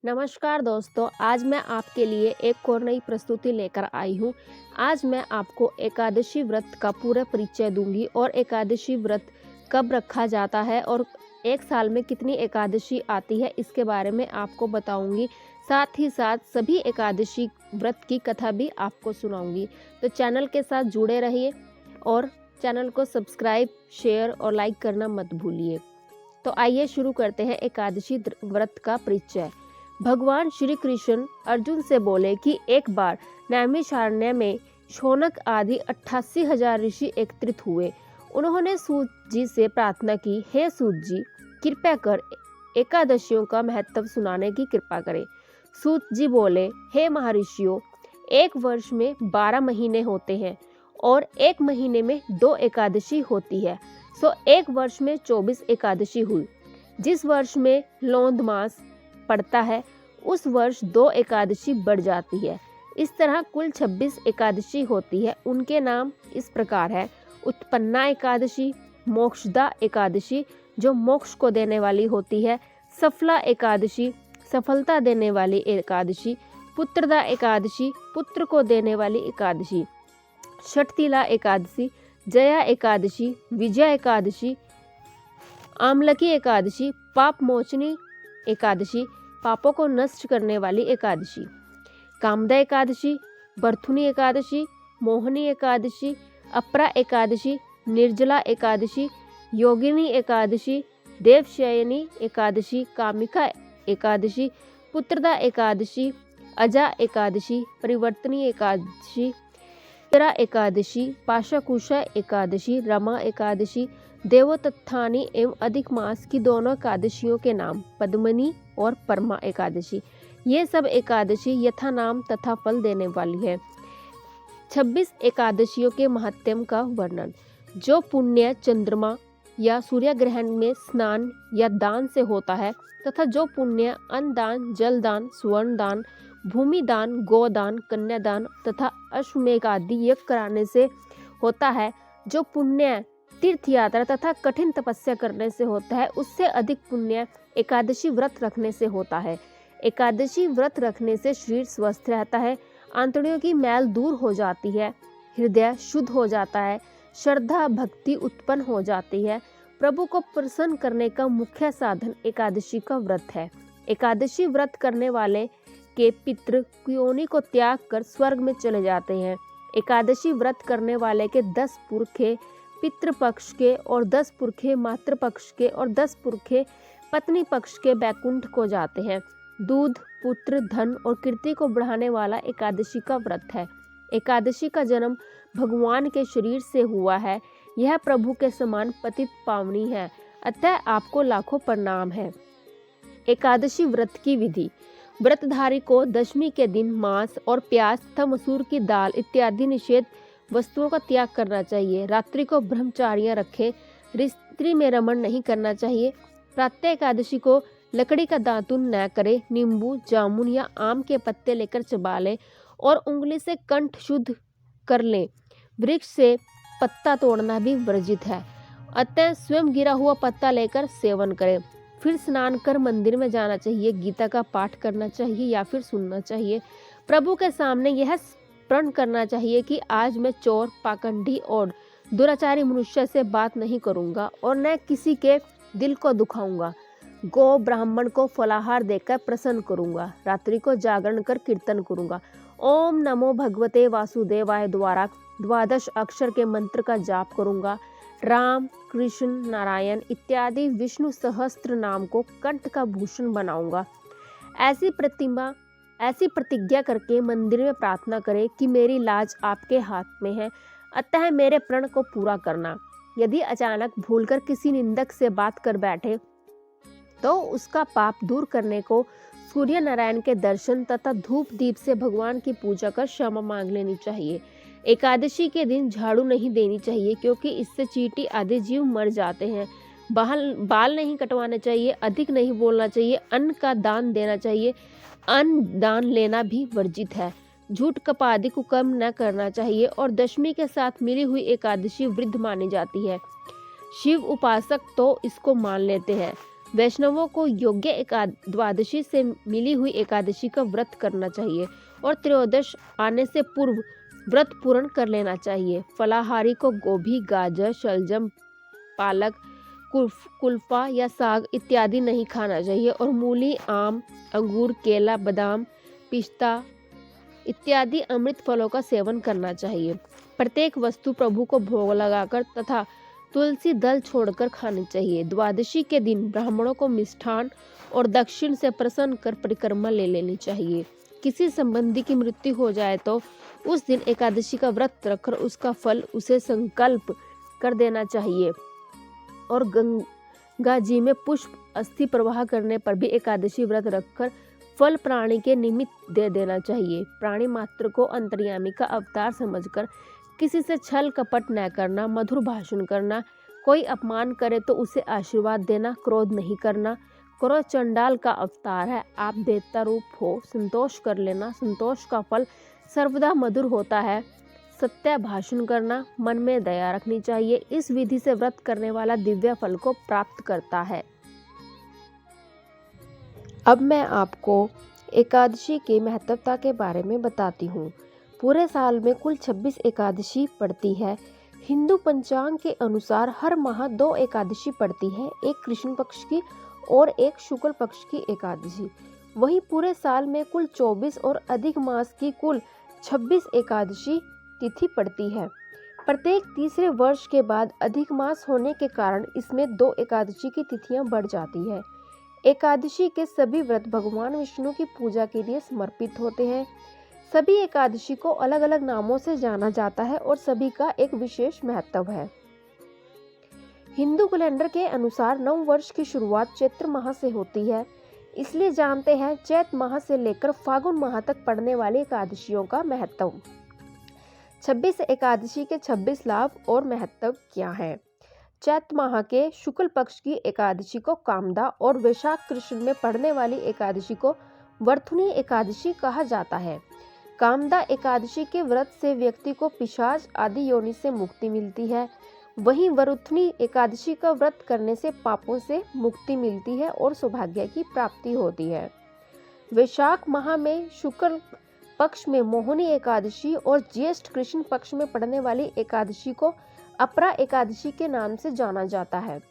नमस्कार दोस्तों, आज मैं आपके लिए एक और नई प्रस्तुति लेकर आई हूँ। आज मैं आपको एकादशी व्रत का पूरा परिचय दूंगी और एकादशी व्रत कब रखा जाता है और एक साल में कितनी एकादशी आती है इसके बारे में आपको बताऊंगी। साथ ही साथ सभी एकादशी व्रत की कथा भी आपको सुनाऊंगी। तो चैनल के साथ जुड़े रहिए और चैनल को सब्सक्राइब, शेयर और लाइक करना मत भूलिए। तो आइए शुरू करते हैं एकादशी व्रत का परिचय। भगवान श्री कृष्ण अर्जुन से बोले कि एक बार नैमिषारण्य में शौनक आदि 88,000 ऋषि एकत्रित हुए। उन्होंने सूत जी से प्रार्थना की, हे सूत जी, कृपया कर एकादशियों का महत्व सुनाने की कृपा करें। सूत जी बोले, हे महर्षियों, एक वर्ष में 12 महीने होते हैं और एक महीने में 2 एकादशी होती है। सो एक वर्ष में 24 एकादशी हुई। जिस वर्ष में लौंद मास पड़ता है उस वर्ष 2 एकादशी बढ़ जाती है। इस तरह कुल 26 एकादशी होती है। उनके नाम इस प्रकार है: उत्पन्ना एकादशी, मोक्षदा एकादशी जो मोक्ष को देने वाली होती है, सफला एकादशी सफलता देने वाली एकादशी, पुत्रदा एकादशी पुत्र को देने वाली एकादशी, षटतिला एकादशी, जया एकादशी, विजया एकादशी, आमलकी एकादशी, पाप मोचनी एकादशी पापों को नष्ट करने वाली एकादशी, कामदा एकादशी, बर्थुनी एकादशी, मोहनी एकादशी, अपरा एकादशी, निर्जला एकादशी, योगिनी एकादशी, देवशयनी एकादशी, कामिका एकादशी, पुत्रदा एकादशी, अजा एकादशी, परिवर्तनी एकादशी, तेरा एकादशी, पाशाकुशा एकादशी, रमा एकादशी, देवोत्थानी एवं अधिक मास की दोनों एकादशियों के नाम पद्मनी और परमा एकादशी। ये सब एकादशी यथा नाम तथा फल देने वाली है। 26 एकादशियों के महात्म्य का वर्णन। जो पुण्य चंद्रमा या सूर्य ग्रहण में स्नान या दान से होता है तथा जो पुण्य अन्न दान, जल दान, स्वर्ण दान, भूमि दान, गोदान, कन्यादान तथा अश्वमेध आदि यज्ञ कराने से होता है, जो पुण्य तीर्थ यात्रा तथा कठिन तपस्या करने से होता है, उससे अधिक पुण्य एकादशी व्रत रखने से होता है। एकादशी व्रत रखने से शरीर स्वस्थ रहता है, आंतड़ियों की मैल दूर हो जाती है, हृदय शुद्ध हो जाता है, श्रद्धा भक्ति उत्पन्न हो जाती है। प्रभु को प्रसन्न करने का मुख्य साधन एकादशी का व्रत है। एकादशी व्रत करने वाले के पितृ योनि को त्याग कर स्वर्ग में चले जाते हैं। एकादशी व्रत करने वाले के 10 पुरखे पितृ पक्ष के और 10 पुरखे मातृ पक्ष के और 10 पुरखे पत्नी पक्ष के बैकुंठ को जाते हैं। दूध, पुत्र, धन और कीर्ति को बढ़ाने वाला एकादशी का व्रत है। एकादशी का जन्म भगवान के शरीर से हुआ है। यह प्रभु के समान पतित पावनी है, अतः आपको लाखों प्रणाम है। एकादशी व्रत की विधि। व्रतधारी को दशमी के दिन मांस और प्याज तथा मसूर की दाल इत्यादि निषेध वस्तुओं का त्याग करना चाहिए। रात्रि को ब्रह्मचार्य रखें। रात्रि में रमण नहीं करना चाहिए। प्रातः एकादशी को लकड़ी का दातुन न करें। नींबू, जामुन या आम के पत्ते लेकर चबा लें और उंगली से कंठ शुद्ध कर लें। वृक्ष से पत्ता तोड़ना भी वर्जित है, अतः स्वयं गिरा हुआ पत्ता लेकर सेवन करें। फिर स्नान कर मंदिर में जाना चाहिए, गीता का पाठ करना चाहिए या फिर सुनना चाहिए। प्रभु के सामने यह प्रण करना चाहिए कि आज मैं चोर, पाखंडी और दुराचारी मनुष्य से बात नहीं करूंगा और न किसी के दिल को दुखाऊंगा। गौ ब्राह्मण को फलाहार देकर प्रसन्न करूंगा। रात्रि को जागरण कर कीर्तन करूंगा। ओम नमो भगवते वासुदेवाय द्वारा 12 अक्षर के मंत्र का जाप करूंगा। राम, कृष्ण, नारायण इत्यादि विष्णु सहस्त्र नाम को कंठ का भूषण बनाऊंगा। ऐसी प्रतिज्ञा करके मंदिर में प्रार्थना करें कि मेरी लाज आपके हाथ में है, अतः मेरे प्रण को पूरा करना। यदि अचानक भूलकर किसी निंदक से बात कर बैठे तो उसका पाप दूर करने को सूर्य नारायण के दर्शन तथा धूप दीप से भगवान की पूजा कर क्षमा मांग लेनी चाहिए। एकादशी के दिन झाड़ू नहीं देनी चाहिए क्योंकि इससे चींटी आदि जीव मर जाते हैं। बाल नहीं कटवाने चाहिए, अधिक नहीं बोलना चाहिए, अन्न का दान देना चाहिए, अन्न दान लेना भी वर्जित है। झूठ कपादि को कम न करना चाहिए और दशमी के साथ मिली हुई एकादशी वृद्ध मानी जाती है। शिव उपासक तो इसको मान लेते हैं। वैष्णवों को योग्य द्वादशी से मिली हुई एकादशी का व्रत करना चाहिए और त्रयोदश आने से पूर्व व्रत पूर्ण कर लेना चाहिए। फलाहारी को गोभी, गाजर, शलजम, पालक, कुल्फा या साग इत्यादि नहीं खाना चाहिए और मूली, आम, अंगूर, केला, बादाम, पिस्ता इत्यादि अमृत फलों का सेवन करना चाहिए। प्रत्येक वस्तु प्रभु को भोग लगाकर तथा तुलसी दल छोड़कर खानी चाहिए। द्वादशी के दिन ब्राह्मणों को मिष्ठान और दक्षिण से प्रसन्न कर परिक्रमा ले लेनी चाहिए। किसी संबंधी की मृत्यु हो जाए तो उस दिन एकादशी का व्रत रखकर उसका फल उसे संकल्प कर देना चाहिए और गंगा जी में पुष्प अस्थि प्रवाह करने पर भी एकादशी व्रत रखकर फल प्राणी के निमित्त दे देना चाहिए। प्राणी मात्र को अंतर्यामी का अवतार समझकर किसी से छल कपट न करना, मधुर भाषण करना, कोई अपमान करे तो उसे आशीर्वाद देना, क्रोध नहीं करना। क्रोध चंडाल का अवतार है, आप देवता रूप हो, संतोष कर लेना, संतोष का फल सर्वदा मधुर होता है। सत्य भाषण करना, मन में दया रखनी चाहिए। इस विधि से व्रत करने वाला दिव्य फल को प्राप्त करता है। अब मैं आपको एकादशी की महत्वता के बारे में बताती हूँ। पूरे साल में कुल 26 एकादशी पड़ती है। हिंदू पंचांग के अनुसार हर माह 2 एकादशी पड़ती है, एक कृष्ण पक्ष की और एक शुक्ल पक्ष की एकादशी। वहीं पूरे साल में कुल 24 और अधिक मास की कुल 26 एकादशी तिथि पड़ती है। प्रत्येक तीसरे वर्ष के बाद अधिक मास होने के कारण इसमें 2 एकादशी की तिथियां बढ़ जाती है। एकादशी के सभी व्रत भगवान विष्णु की पूजा के लिए समर्पित होते हैं। सभी एकादशी को अलग अलग नामों से जाना जाता है और सभी का एक विशेष महत्व है। हिंदू कैलेंडर के अनुसार नव वर्ष की शुरुआत चैत्र माह से होती है, इसलिए जानते हैं चैत माह से लेकर फागुन माह तक पड़ने वाली एकादशियों का महत्व। 26 एकादशी के 26 लाभ और महत्व क्या है? चैत माह के शुक्ल पक्ष की एकादशी को कामदा और वैशाख कृष्ण में पड़ने वाली एकादशी को वरुथनी एकादशी कहा जाता है। कामदा एकादशी के व्रत से व्यक्ति को पिशाच आदि योनि से मुक्ति मिलती है। वहीं वरुथनी एकादशी का व्रत करने से पापों से मुक्ति मिलती है और सौभाग्य की प्राप्ति होती है। वैशाख माह में शुक्ल पक्ष में मोहिनी एकादशी और ज्येष्ठ कृष्ण पक्ष में पड़ने वाली एकादशी को अपरा एकादशी के नाम से जाना जाता है।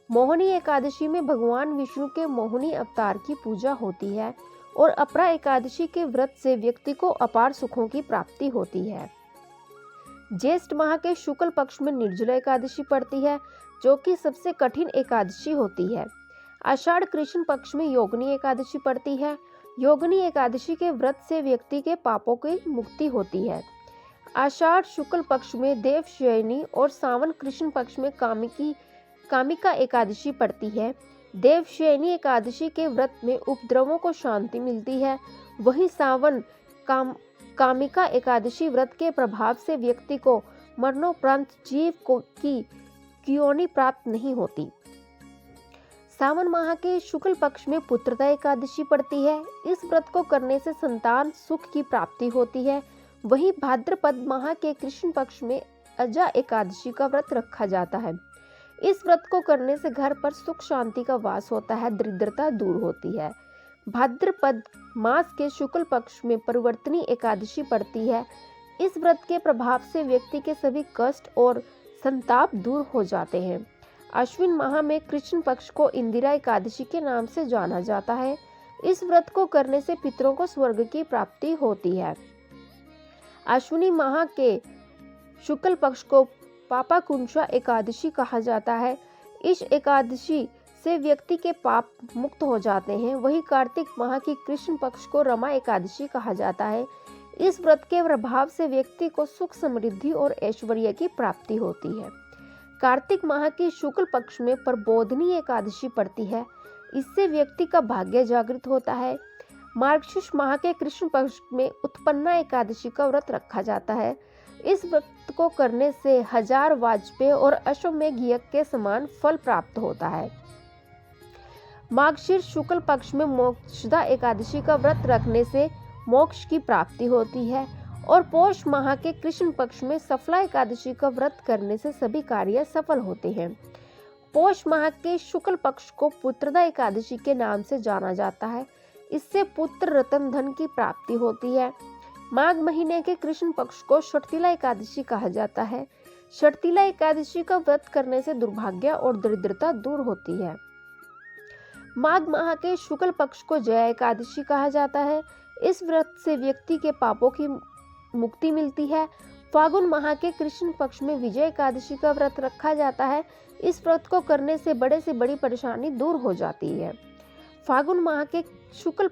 मोहिनी एकादशी में भगवान विष्णु के मोहिनी अवतार की पूजा होती है और अपरा एकादशी के व्रत से व्यक्ति को अपार सुखों की प्राप्ति होती है। ज्येष्ठ माह के शुक्ल पक्ष में निर्जला एकादशी पड़ती है, जो कि सबसे कठिन एकादशी होती है। आषाढ़ कृष्ण पक्ष में योगिनी एकादशी पड़ती है। योगिनी एकादशी के व्रत से व्यक्ति के पापों की मुक्ति होती है। आषाढ़ शुक्ल पक्ष में देवशयनी और सावन कृष्ण पक्ष में कामिका एकादशी पड़ती है। देवशयनी एकादशी के व्रत में उपद्रवों को शांति मिलती है। वहीं सावन कामिका एकादशी व्रत के प्रभाव से व्यक्ति को मरणोपरांत जीव की योनि प्राप्त नहीं होती। सावन माह के शुक्ल पक्ष में पुत्रदा एकादशी पड़ती है। इस व्रत को करने से संतान सुख की प्राप्ति होती है। वहीं भाद्रपद माह के कृष्ण पक्ष में अजा एकादशी का व्रत रखा जाता है। इस व्रत को करने से घर पर सुख शांति का वास होता है, दरिद्रता दूर होती है। भाद्रपद मास के शुक्ल पक्ष में परिवर्तनी एकादशी पड़ती है। इस व्रत के प्रभाव से व्यक्ति के सभी कष्ट और संताप दूर हो जाते हैं। अश्विन माह में कृष्ण पक्ष को इंदिरा एकादशी के नाम से जाना जाता है। इस व्रत को करने से पितरों को स्वर्ग की प्राप्ति होती है। अश्विनी माह के शुक्ल पक्ष को पापाकुंशा एकादशी कहा जाता है। इस एकादशी से व्यक्ति के पाप मुक्त हो जाते हैं। वहीं कार्तिक माह की कृष्ण पक्ष को रमा एकादशी कहा जाता है। इस व्रत के प्रभाव से व्यक्ति को सुख, समृद्धि और ऐश्वर्य की प्राप्ति होती है। कार्तिक माह की शुक्ल पक्ष में प्रबोधनी एकादशी पड़ती है। इससे व्यक्ति का भाग्य जागृत होता है। मार्गशीर्ष माह के कृष्ण पक्ष में उत्पन्ना एकादशी का व्रत रखा जाता है। इस व्रत को करने से 1000 वाजपेय और अश्वमेघ यज्ञ के समान फल प्राप्त होता है। मार्गशीर्ष शुक्ल पक्ष में मोक्षदा एकादशी का व्रत रखने से मोक्ष की प्राप्ति होती है और पौष माह के कृष्ण पक्ष में सफला एकादशी का व्रत करने से सभी कार्य सफल होते हैं। पौष माह के शुक्ल पक्ष को पुत्रदा एकादशी के नाम से जाना जाता है। इससे पुत्र रतन धन की प्राप्ति होती है। माघ महीने के कृष्ण पक्ष को षठतिला एकादशी कहा जाता है। षठतिला एकादशी का व्रत करने से दुर्भाग्य और दरिद्रता दूर होती है। माघ माह के शुक्ल पक्ष को जया एकादशी कहा जाता है। इस व्रत से व्यक्ति के पापों की मुक्ति मिलती है। फागुन माह के कृष्ण पक्ष में विजय एकादशी का व्रत रखा जाता है। इस व्रत को करने से बड़े से बड़ी परेशानी दूर हो जाती है। फागुन माह के शुक्ल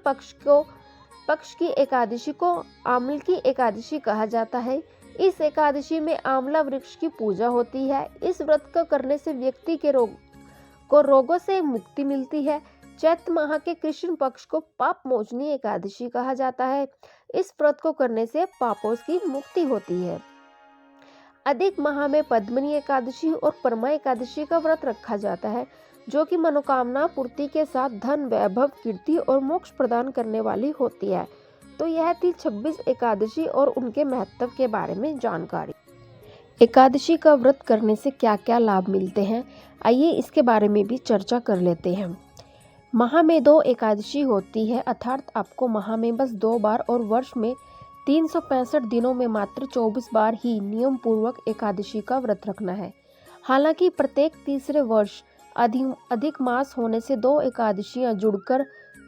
पक्ष की एकादशी को आमल की एकादशी कहा जाता है। इस एकादशी में आंवला वृक्ष की पूजा होती है। इस व्रत को करने से व्यक्ति के रोगों से मुक्ति मिलती है। चैत्र माह के कृष्ण पक्ष को पाप मोचनी एकादशी कहा जाता है। इस व्रत को करने से पापों की मुक्ति होती है। अधिक माह में पद्मिनी एकादशी और परमा एकादशी का व्रत रखा जाता है, जो कि मनोकामना पूर्ति के साथ धन, वैभव, कीर्ति और मोक्ष प्रदान करने वाली होती है। तो यह थी 26 एकादशी और उनके महत्व के बारे में जानकारी। एकादशी का व्रत करने से क्या क्या लाभ मिलते हैं, आइए इसके बारे में भी चर्चा कर लेते हैं। माह में 2 एकादशी होती है, अर्थात आपको माह में बस 2 बार और वर्ष में 365 दिनों में मात्र 24 बार ही नियम पूर्वक एकादशी का व्रत रखना है। हालांकि प्रत्येक तीसरे वर्ष अधिक मास होने से 2 एकादशियां जुड़कर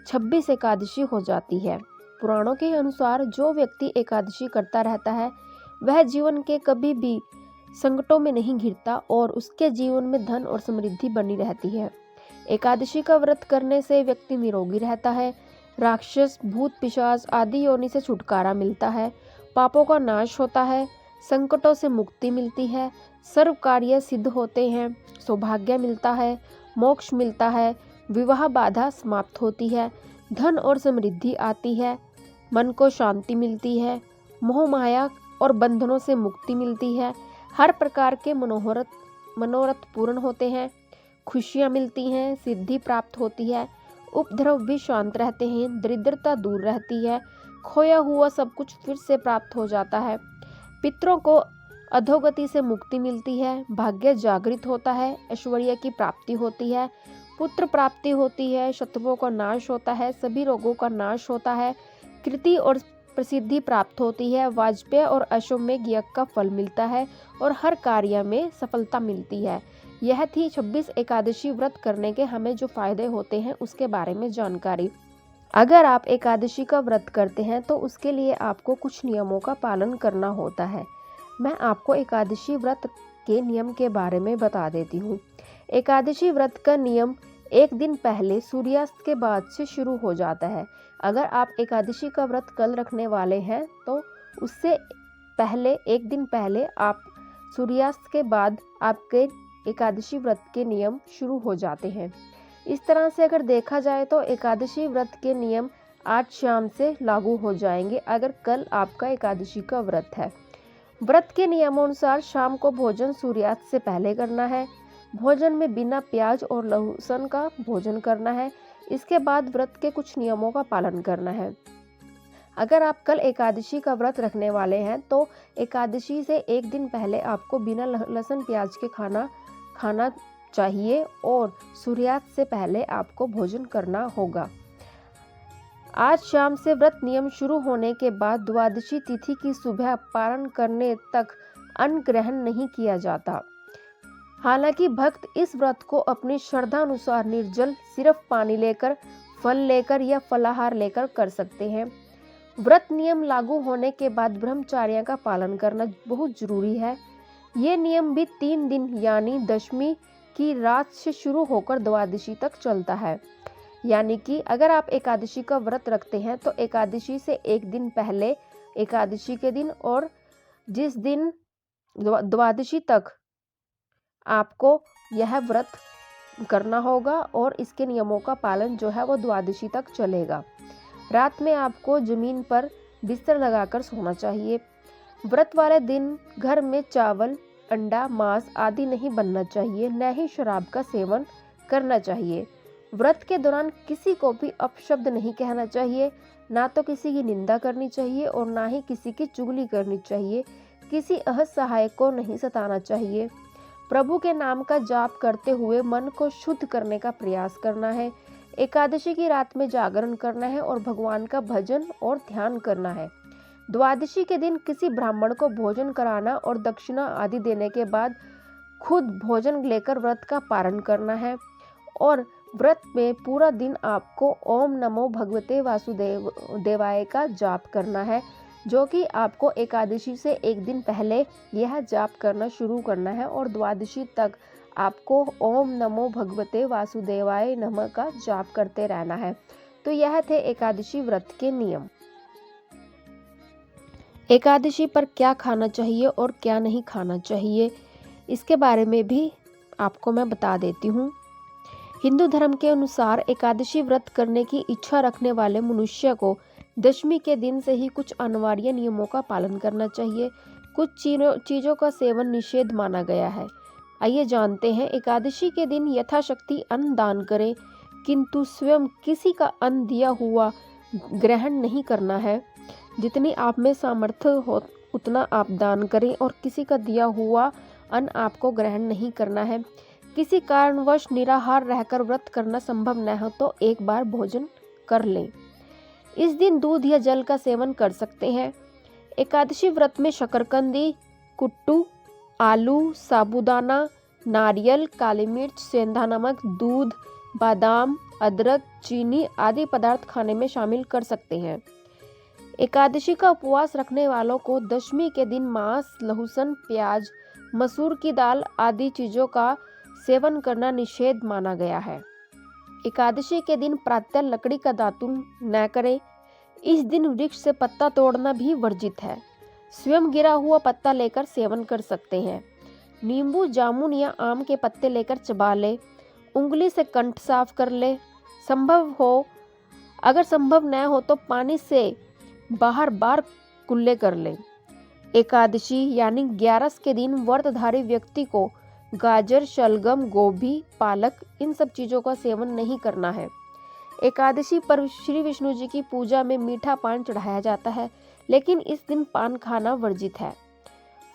26 एकादशी हो जाती है। पुराणों के अनुसार जो व्यक्ति एकादशी करता रहता है वह जीवन के कभी भी संकटों में नहीं घिरता और उसके जीवन में धन और समृद्धि बनी रहती है। एकादशी का व्रत करने से व्यक्ति निरोगी रहता है। राक्षस, भूत, पिशाच आदि योनि से छुटकारा मिलता है। पापों का नाश होता है। संकटों से मुक्ति मिलती है। सर्व कार्य सिद्ध होते हैं। सौभाग्य मिलता है। मोक्ष मिलता है। विवाह बाधा समाप्त होती है। धन और समृद्धि आती है। मन को शांति मिलती है। मोह माया और बंधनों से मुक्ति मिलती है। हर प्रकार के मनोरथ पूर्ण होते हैं। खुशियां मिलती हैं। सिद्धि प्राप्त होती है। उपद्रव भी शांत रहते हैं। दरिद्रता दूर रहती है। खोया हुआ सब कुछ फिर से प्राप्त हो जाता है। पितरों को अधोगति से मुक्ति मिलती है। भाग्य जागृत होता है। ऐश्वर्य की प्राप्ति होती है। पुत्र प्राप्ति होती है। शत्रुओं का नाश होता है। सभी रोगों का नाश होता है। कीर्ति और प्रसिद्धि प्राप्त होती है। वाजपेय और अश्वमेध यज्ञ का फल मिलता है और हर कार्य में सफलता मिलती है। यह थी 26 एकादशी व्रत करने के हमें जो फायदे होते हैं उसके बारे में जानकारी। अगर आप एकादशी का व्रत करते हैं तो उसके लिए आपको कुछ नियमों का पालन करना होता है। मैं आपको एकादशी व्रत के नियम के बारे में बता देती हूँ। एकादशी व्रत का नियम एक दिन पहले सूर्यास्त के बाद से शुरू हो जाता है। अगर आप एकादशी का व्रत कल रखने वाले हैं तो उससे पहले एक दिन पहले आप सूर्यास्त के बाद आपके एकादशी व्रत के नियम शुरू हो जाते हैं। इस तरह से अगर देखा जाए तो एकादशी व्रत के नियम आज शाम से लागू हो जाएंगे अगर कल आपका एकादशी का व्रत है। व्रत के नियमानुसार शाम को भोजन सूर्यास्त से पहले करना है। भोजन में बिना प्याज और लहसुन का भोजन करना है। इसके बाद व्रत के कुछ नियमों का पालन करना है। अगर आप कल एकादशी का व्रत रखने वाले हैं तो एकादशी से एक दिन पहले आपको बिना लहसुन प्याज के खाना चाहिए और सूर्यास्त से पहले आपको भोजन करना होगा। आज शाम से व्रत नियम शुरू होने के बाद द्वादशी तिथि की सुबह पारण करने तक अन्न ग्रहण नहीं किया जाता। हालांकि भक्त इस व्रत को अपनी श्रद्धा अनुसार निर्जल सिर्फ पानी लेकर, फल लेकर या फलाहार लेकर कर सकते हैं। व्रत नियम लागू होने के बाद ब्रह्मचर्य का पालन करना बहुत जरूरी है। ये नियम भी 3 दिन यानी दशमी की रात से शुरू होकर द्वादशी तक चलता है। यानी कि अगर आप एकादशी का व्रत रखते हैं तो एकादशी से एक दिन पहले एकादशी के दिन और जिस दिन द्वादशी तक आपको यह व्रत करना होगा और इसके नियमों का पालन जो है वो द्वादशी तक चलेगा। रात में आपको जमीन पर बिस्तर लगाकर सोना चाहिए। व्रत वाले दिन घर में चावल, अंडा, मांस आदि नहीं बनना चाहिए, न ही शराब का सेवन करना चाहिए। व्रत के दौरान किसी को भी अपशब्द नहीं कहना चाहिए, ना तो किसी की निंदा करनी चाहिए और ना ही किसी की चुगली करनी चाहिए। किसी असहाय को नहीं सताना चाहिए। प्रभु के नाम का जाप करते हुए मन को शुद्ध करने का प्रयास करना है। एकादशी की रात में जागरण करना है और भगवान का भजन और ध्यान करना है। द्वादशी के दिन किसी ब्राह्मण को भोजन कराना और दक्षिणा आदि देने के बाद खुद भोजन लेकर व्रत का पारण करना है। और व्रत में पूरा दिन आपको ओम नमो भगवते वासुदेवाय का जाप करना है, जो कि आपको एकादशी से एक दिन पहले यह जाप करना शुरू करना है और द्वादशी तक आपको ओम नमो भगवते वासुदेवाय नमः का जाप करते रहना है। तो यह थे एकादशी व्रत के नियम। एकादशी पर क्या खाना चाहिए और क्या नहीं खाना चाहिए, इसके बारे में भी आपको मैं बता देती हूँ। हिंदू धर्म के अनुसार एकादशी व्रत करने की इच्छा रखने वाले मनुष्य को दशमी के दिन से ही कुछ अनिवार्य नियमों का पालन करना चाहिए। कुछ चीज़ों का सेवन निषेध माना गया है। आइए जानते हैं। एकादशी के दिन यथाशक्ति अन्न दान करें, किंतु स्वयं किसी का अन्न दिया हुआ ग्रहण नहीं करना है। जितनी आप में सामर्थ्य हो उतना आप दान करें और किसी का दिया हुआ अन्न आपको ग्रहण नहीं करना है। किसी कारणवश निराहार रहकर व्रत करना संभव न हो तो एक बार भोजन कर लें। इस दिन दूध या जल का सेवन कर सकते हैं। एकादशी व्रत में शकरकंदी, कुट्टू, आलू, साबूदाना, नारियल, काली मिर्च, सेंधा नमक, दूध, बादाम, अदरक, चीनी आदि पदार्थ खाने में शामिल कर सकते हैं। एकादशी का उपवास रखने वालों को दशमी के दिन मांस, लहसुन, प्याज, मसूर की दाल आदि चीज़ों का सेवन करना निषेध माना गया है। एकादशी के दिन प्रातः लकड़ी का दातुन न करें। इस दिन वृक्ष से पत्ता तोड़ना भी वर्जित है। स्वयं गिरा हुआ पत्ता लेकर सेवन कर सकते हैं। नींबू, जामुन या आम के पत्ते लेकर चबा ले। उंगली से कंठ साफ कर ले। अगर संभव न हो तो पानी से बाहर बार कुल्ले कर ले। एकादशी यानी 11 के दिन व्रतधारी व्यक्ति को गाजर, शलगम, गोभी, पालक इन सब चीज़ों का सेवन नहीं करना है। एकादशी पर श्री विष्णु जी की पूजा में मीठा पान चढ़ाया जाता है, लेकिन इस दिन पान खाना वर्जित है।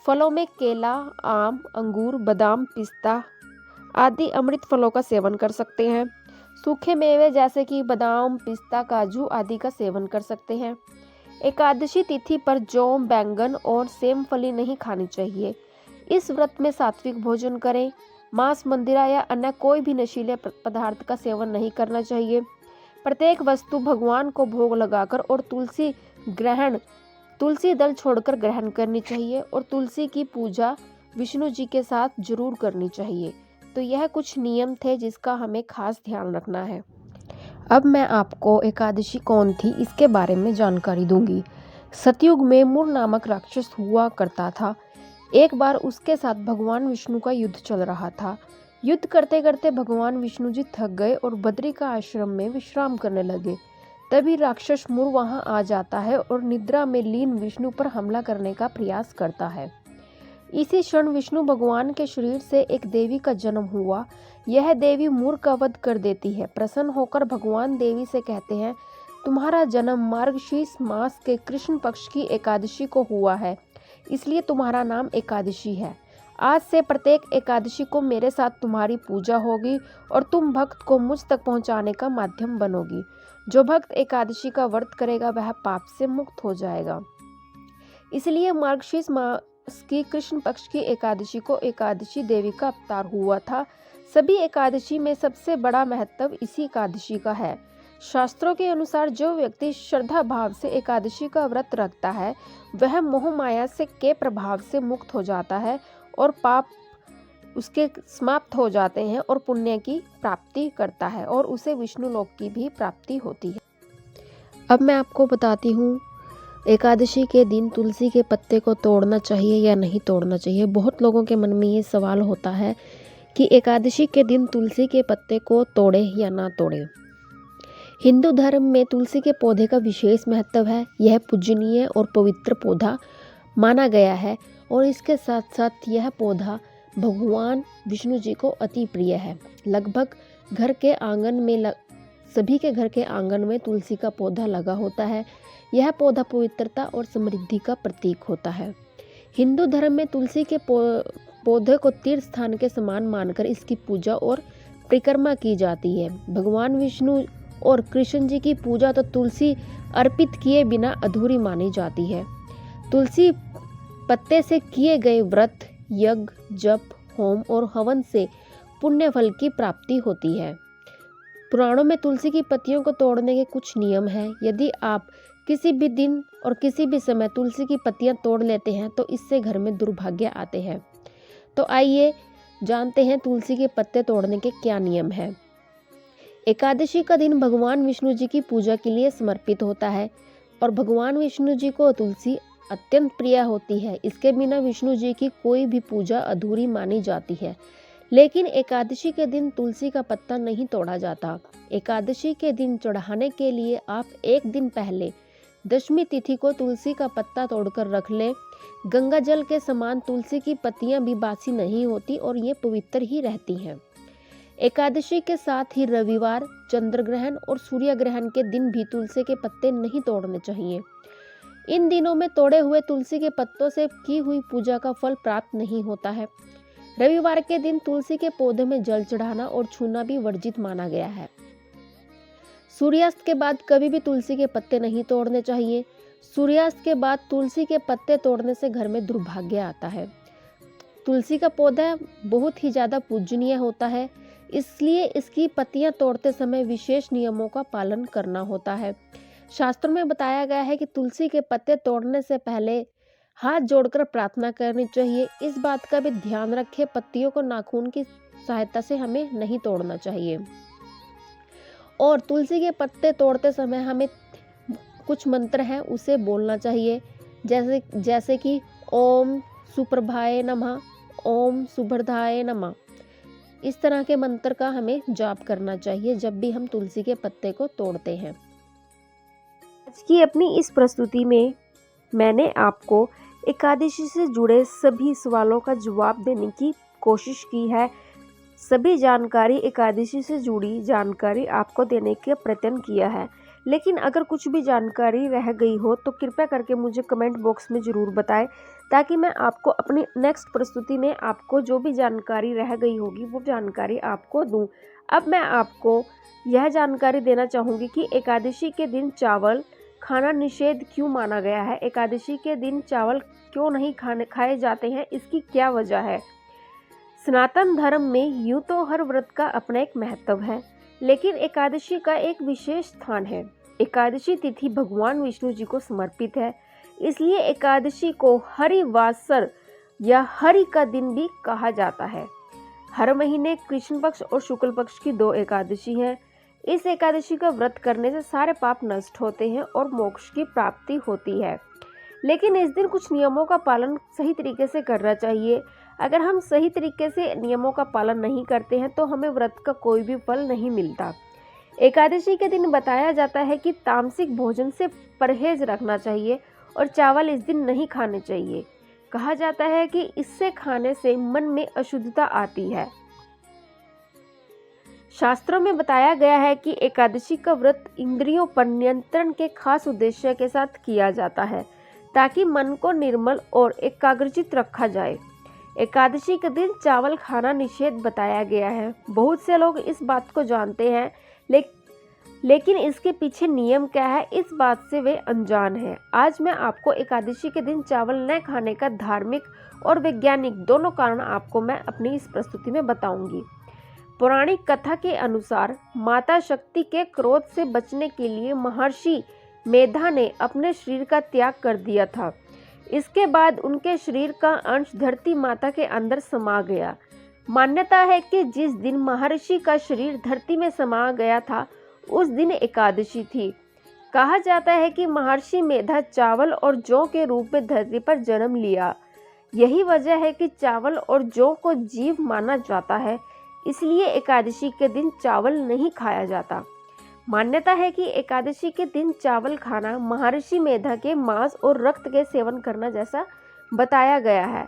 फलों में केला, आम, अंगूर, बादाम, पिस्ता आदि अमृत फलों का सेवन कर सकते हैं। सूखे मेवे जैसे कि बादाम, पिस्ता, काजू आदि का सेवन कर सकते हैं। एकादशी तिथि पर जौ, बैंगन और सेम फली नहीं खानी चाहिए। इस व्रत में सात्विक भोजन करें। मांस, मंदिरा या अन्य कोई भी नशीले पदार्थ का सेवन नहीं करना चाहिए। प्रत्येक वस्तु भगवान को भोग लगाकर और तुलसी दल छोड़कर ग्रहण करनी चाहिए और तुलसी की पूजा विष्णु जी के साथ जरूर करनी चाहिए। तो यह कुछ नियम थे जिसका हमें खास ध्यान रखना है। अब मैं आपको एकादशी कौन थी इसके बारे में जानकारी दूंगी। सतयुग में मुर नामक राक्षस हुआ करता था। एक बार उसके साथ भगवान विष्णु का युद्ध चल रहा था। युद्ध करते करते भगवान विष्णु जी थक गए और बद्री का आश्रम में विश्राम करने लगे। तभी राक्षस मुर वहां आ जाता है और निद्रा में लीन विष्णु पर हमला करने का प्रयास करता है। इसी क्षण विष्णु भगवान के शरीर से एक देवी का जन्म हुआ। यह देवी मुर का वध कर देती है। प्रसन्न होकर भगवान देवी से कहते हैं, तुम्हारा जन्म मार्गशीर्ष मास के कृष्ण पक्ष की एकादशी को हुआ है, इसलिए तुम्हारा नाम एकादशी है। आज से प्रत्येक एकादशी को मेरे साथ तुम्हारी पूजा होगी और तुम भक्त को मुझ तक पहुंचाने का माध्यम बनोगी। जो भक्त एकादशी का व्रत करेगा वह पाप से मुक्त हो जाएगा। इसलिए मार्गशीर्ष मास की कृष्ण पक्ष की एकादशी को एकादशी देवी का अवतार हुआ था। सभी एकादशी में सबसे बड़ा महत्व इसी एकादशी का है। शास्त्रों के अनुसार जो व्यक्ति श्रद्धा भाव से एकादशी का व्रत रखता है वह मोह माया के प्रभाव से मुक्त हो जाता है और पाप उसके समाप्त हो जाते हैं और पुण्य की प्राप्ति करता है और उसे विष्णु लोक की भी प्राप्ति होती है। अब मैं आपको बताती हूँ एकादशी के दिन तुलसी के पत्ते को तोड़ना चाहिए या नहीं तोड़ना चाहिए। बहुत लोगों के मन में ये सवाल होता है कि एकादशी के दिन तुलसी के पत्ते को तोड़े या ना तोड़े। हिंदू धर्म में तुलसी के पौधे का विशेष महत्व है। यह पूजनीय और पवित्र पौधा माना गया है और इसके साथ साथ यह पौधा भगवान विष्णु जी को अति प्रिय है। लगभग घर के आंगन में सभी के घर के आंगन में तुलसी का पौधा लगा होता है। यह पौधा पवित्रता और समृद्धि का प्रतीक होता है। हिंदू धर्म में तुलसी के पौधे को तीर्थ स्थान के समान मानकर इसकी पूजा और परिक्रमा की जाती है। भगवान विष्णु और कृष्ण जी की पूजा तो तुलसी अर्पित किए बिना अधूरी मानी जाती है। तुलसी पत्ते से किए गए व्रत, यज्ञ, जप, होम और हवन से पुण्य फल की प्राप्ति होती है। पुराणों में तुलसी की पत्तियों को तोड़ने के कुछ नियम हैं। यदि आप किसी भी दिन और किसी भी समय तुलसी की पत्तियां तोड़ लेते हैं तो इससे घर में दुर्भाग्य आते हैं। तो आइए जानते हैं तुलसी के पत्ते तोड़ने के क्या नियम हैं। एकादशी का दिन भगवान विष्णु जी की पूजा के लिए समर्पित होता है और भगवान विष्णु जी को तुलसी अत्यंत प्रिय होती है। इसके बिना विष्णु जी की कोई भी पूजा अधूरी मानी जाती है। लेकिन एकादशी के दिन तुलसी का पत्ता नहीं तोड़ा जाता। एकादशी के दिन चढ़ाने के लिए आप एक दिन पहले दशमी तिथि को तुलसी का पत्ता तोड़कर रख लें। गंगा जल के समान तुलसी की पत्तियां भी बासी नहीं होती और ये पवित्र ही रहती हैं। एकादशी के साथ ही रविवार, चंद्र ग्रहण और सूर्य ग्रहण के दिन भी तुलसी के पत्ते नहीं तोड़ने चाहिए। इन दिनों में तोड़े हुए तुलसी के पत्तों से की हुई पूजा का फल प्राप्त नहीं होता है। रविवार के दिन तुलसी के पौधे में जल चढ़ाना और छूना भी वर्जित माना गया है। सूर्यास्त के बाद कभी भी तुलसी के पत्ते नहीं तोड़ने चाहिए। सूर्यास्त के बाद तुलसी के पत्ते तोड़ने से घर में दुर्भाग्य आता है। तुलसी का पौधा बहुत ही ज्यादा पूजनीय होता है, इसलिए इसकी पत्तियां तोड़ते समय विशेष नियमों का पालन करना होता है। शास्त्रों में बताया गया है कि तुलसी के पत्ते तोड़ने से पहले हाथ जोड़कर प्रार्थना करनी चाहिए। इस बात का भी ध्यान रखें, पत्तियों को नाखून की सहायता से हमें नहीं तोड़ना चाहिए। और तुलसी के पत्ते तोड़ते समय हमें कुछ मंत्र हैं उसे बोलना चाहिए, जैसे कि ओम सुप्रभाय नमः, ओम सुभद्राय नमः। इस तरह के मंत्र का हमें जाप करना चाहिए जब भी हम तुलसी के पत्ते को तोड़ते हैं। आज की अपनी इस प्रस्तुति में मैंने आपको एकादशी से जुड़े सभी सवालों का जवाब देने की कोशिश की है। सभी जानकारी, एकादशी से जुड़ी जानकारी आपको देने का प्रयत्न किया है। लेकिन अगर कुछ भी जानकारी रह गई हो तो कृपया करके मुझे कमेंट बॉक्स में ज़रूर बताएं, ताकि मैं आपको अपनी नेक्स्ट प्रस्तुति में आपको जो भी जानकारी रह गई होगी वो जानकारी आपको दूं। अब मैं आपको यह जानकारी देना चाहूँगी कि एकादशी के दिन चावल खाना निषेध क्यों माना गया है। एकादशी के दिन चावल क्यों नहीं खाए जाते हैं, इसकी क्या वजह है। सनातन धर्म में यूं तो हर व्रत का अपना एक महत्व है, लेकिन एकादशी का एक विशेष स्थान है। एकादशी तिथि भगवान विष्णु जी को समर्पित है, इसलिए एकादशी को हरिवासर या हरि का दिन भी कहा जाता है। हर महीने कृष्ण पक्ष और शुक्ल पक्ष की 2 एकादशी हैं। इस एकादशी का व्रत करने से सारे पाप नष्ट होते हैं और मोक्ष की प्राप्ति होती है। लेकिन इस दिन कुछ नियमों का पालन सही तरीके से करना चाहिए। अगर हम सही तरीके से नियमों का पालन नहीं करते हैं तो हमें व्रत का कोई भी फल नहीं मिलता। एकादशी के दिन बताया जाता है कि तामसिक भोजन से परहेज रखना चाहिए और चावल इस दिन नहीं खाने चाहिए। कहा जाता है कि इससे खाने से मन में अशुद्धता आती है। शास्त्रों में बताया गया है कि एकादशी का व्रत इंद्रियों पर नियंत्रण के खास उद्देश्य के साथ किया जाता है, ताकि मन को निर्मल और एकाग्रचित रखा जाए। एकादशी के दिन चावल खाना निषेध बताया गया है। बहुत से लोग इस बात को जानते हैं, लेकिन इसके पीछे नियम क्या है, इस बात से वे अनजान हैं। आज मैं आपको एकादशी के दिन चावल न खाने का धार्मिक और वैज्ञानिक दोनों कारण आपको मैं अपनी इस प्रस्तुति में बताऊंगी। पौराणिक कथा के अनुसार माता शक्ति के क्रोध से बचने के लिए महर्षि मेधा ने अपने शरीर का त्याग कर दिया था। इसके बाद उनके शरीर का अंश धरती माता के अंदर समा गया। मान्यता है कि जिस दिन महर्षि का शरीर धरती में समा गया था उस दिन एकादशी थी। कहा जाता है कि महर्षि मेधा चावल और जौ के रूप में धरती पर जन्म लिया। यही वजह है कि चावल और जौ को जीव माना जाता है, इसलिए एकादशी के दिन चावल नहीं खाया जाता। मान्यता है कि एकादशी के दिन चावल खाना महर्षि मेधा के मांस और रक्त के सेवन करना जैसा बताया गया है।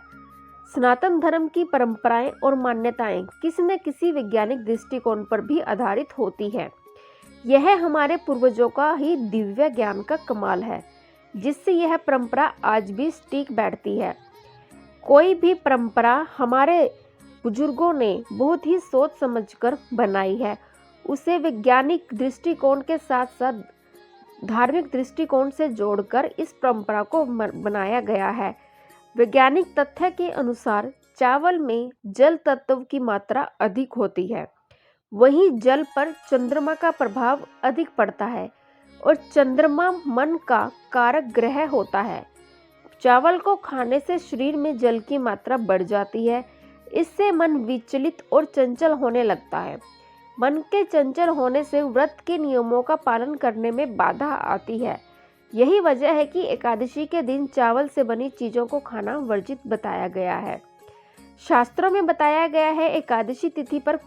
सनातन धर्म की परंपराएं और मान्यताएं किसी न किसी वैज्ञानिक दृष्टिकोण पर भी आधारित होती है। यह हमारे पूर्वजों का ही दिव्य ज्ञान का कमाल है, जिससे यह परंपरा आज भी टिक बैठती है। कोई भी परंपरा हमारे बुजुर्गों ने बहुत ही सोच समझकर बनाई है। उसे वैज्ञानिक दृष्टिकोण के साथ साथ धार्मिक दृष्टिकोण से जोड़कर इस परंपरा को बनाया गया है। वैज्ञानिक तथ्य के अनुसार चावल में जल तत्व की मात्रा अधिक होती है। वहीं जल पर चंद्रमा का प्रभाव अधिक पड़ता है और चंद्रमा मन का कारक ग्रह होता है। चावल को खाने से शरीर में जल की मात्रा बढ़ जाती है। इससे मन विचलित और चंचल होने लगता है। मन के चंचल होने से व्रत के नियमों का पालन करने में बाधा आती है। यही वजह है कि एकादशी के दिन चावल से बनी चीजों को खाना वर्जित बताया गया है। शास्त्रों में बताया गया है एकादशी तिथि पर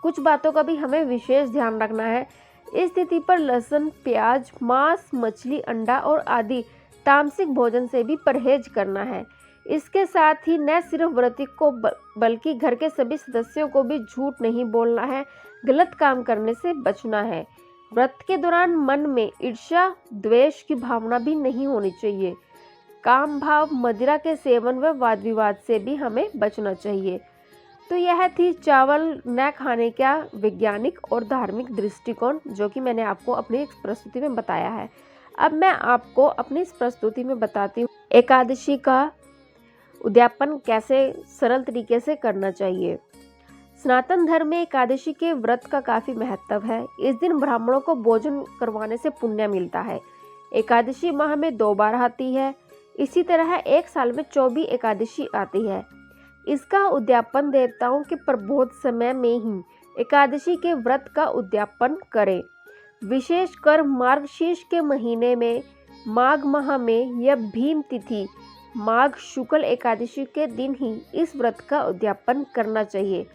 कुछ बातों का भी हमें विशेष ध्यान रखना है। इस तिथि पर लहसुन, प्याज, मांस, मछली, अंडा और आदि तामसिक भोजन से भी परहेज करना है। इसके साथ ही न सिर्फ व्रती को बल्कि घर के सभी सदस्यों को भी झूठ नहीं बोलना है, गलत काम करने से बचना है। व्रत के दौरान मन में ईर्ष्या, द्वेष की भावना भी नहीं होनी चाहिए। काम भाव, मदिरा के सेवन व वाद विवाद से भी हमें बचना चाहिए। तो यह थी चावल न खाने का वैज्ञानिक और धार्मिक दृष्टिकोण, जो कि मैंने आपको अपनी इस प्रस्तुति में बताया है। अब मैं आपको अपनी इस प्रस्तुति में बताती हूँ एकादशी का उद्यापन कैसे सरल तरीके से करना चाहिए। सनातन धर्म में एकादशी के व्रत का काफी महत्व है। इस दिन ब्राह्मणों को भोजन करवाने से पुण्य मिलता है। एकादशी माह में 2 बार आती है। इसी तरह एक साल में 24 एकादशी आती है। इसका उद्यापन देवताओं के प्रबोध समय में ही एकादशी के व्रत का उद्यापन करें। विशेषकर मार्गशीर्ष के महीने में माघ माह में या भीम तिथि माघ शुक्ल एकादशी के दिन ही इस व्रत का उद्यापन करना चाहिए।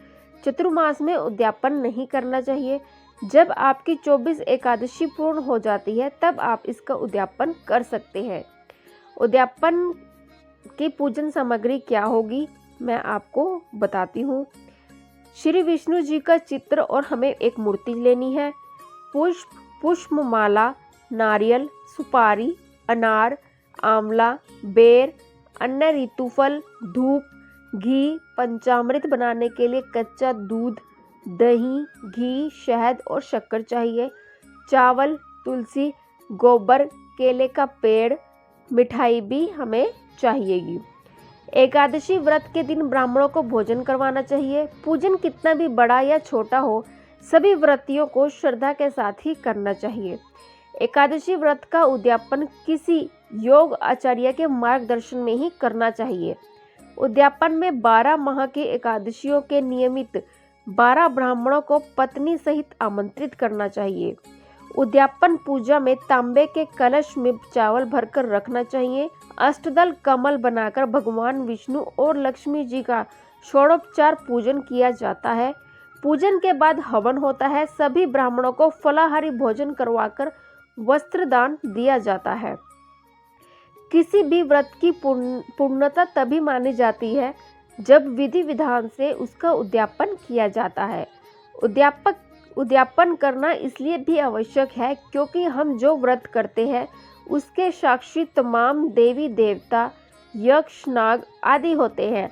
चतुर्मास में उद्यापन नहीं करना चाहिए। जब आपकी 24 एकादशी पूर्ण हो जाती है तब आप इसका उद्यापन कर सकते हैं। उद्यापन की पूजन सामग्री क्या होगी मैं आपको बताती हूँ। श्री विष्णु जी का चित्र और हमें एक मूर्ति लेनी है। पुष्प, पुष्पमाला, नारियल, सुपारी, अनार, आंवला, बेर, अन्य ऋतुफल, धूप, घी, पंचामृत बनाने के लिए कच्चा दूध, दही, घी, शहद और शक्कर चाहिए। चावल, तुलसी, गोबर, केले का पेड़, मिठाई भी हमें चाहिएगी। एकादशी व्रत के दिन ब्राह्मणों को भोजन करवाना चाहिए। पूजन कितना भी बड़ा या छोटा हो, सभी व्रतियों को श्रद्धा के साथ ही करना चाहिए। एकादशी व्रत का उद्यापन किसी योग आचार्य के मार्गदर्शन में ही करना चाहिए। उद्यापन में 12 माह की एकादशियों के नियमित 12 ब्राह्मणों को पत्नी सहित आमंत्रित करना चाहिए। उद्यापन पूजा में तांबे के कलश में चावल भरकर रखना चाहिए। अष्टदल कमल बनाकर भगवान विष्णु और लक्ष्मी जी का षोडोपचार पूजन किया जाता है। पूजन के बाद हवन होता है। सभी ब्राह्मणों को फलाहारी भोजन करवाकर वस्त्र दान दिया जाता है। किसी भी व्रत की पूर्णता तभी मानी जाती है जब विधि विधान से उसका उद्यापन किया जाता है। उद्यापन करना इसलिए भी आवश्यक है क्योंकि हम जो व्रत करते हैं उसके साक्षी तमाम देवी देवता, यक्ष, नाग आदि होते हैं।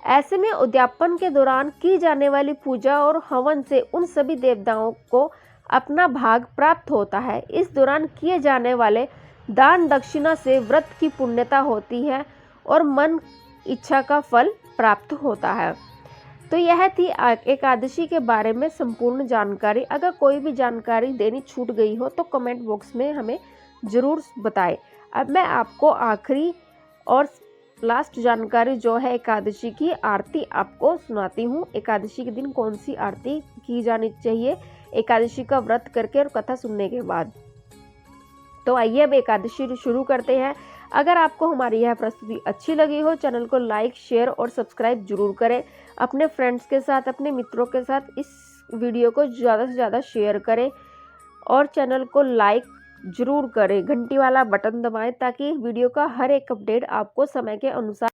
ऐसे में उद्यापन के दौरान की जाने वाली पूजा और हवन से उन सभी देवताओं को अपना भाग प्राप्त होता है। इस दौरान किए जाने वाले दान दक्षिणा से व्रत की पुण्यता होती है और मन इच्छा का फल प्राप्त होता है। तो यह थी एकादशी के बारे में संपूर्ण जानकारी। अगर कोई भी जानकारी देनी छूट गई हो तो कमेंट बॉक्स में हमें ज़रूर बताएं। अब मैं आपको आखिरी और लास्ट जानकारी जो है एकादशी की आरती आपको सुनाती हूँ। एकादशी के दिन कौन सी आरती की जानी चाहिए एकादशी का व्रत करके और कथा सुनने के बाद। तो आइए अब एकादशी शुरू करते हैं। अगर आपको हमारी यह प्रस्तुति अच्छी लगी हो चैनल को लाइक, शेयर और सब्सक्राइब जरूर करें। अपने फ्रेंड्स के साथ, अपने मित्रों के साथ इस वीडियो को ज़्यादा से ज़्यादा शेयर करें और चैनल को लाइक जरूर करें। घंटी वाला बटन दबाएं ताकि वीडियो का हर एक अपडेट आपको समय के अनुसार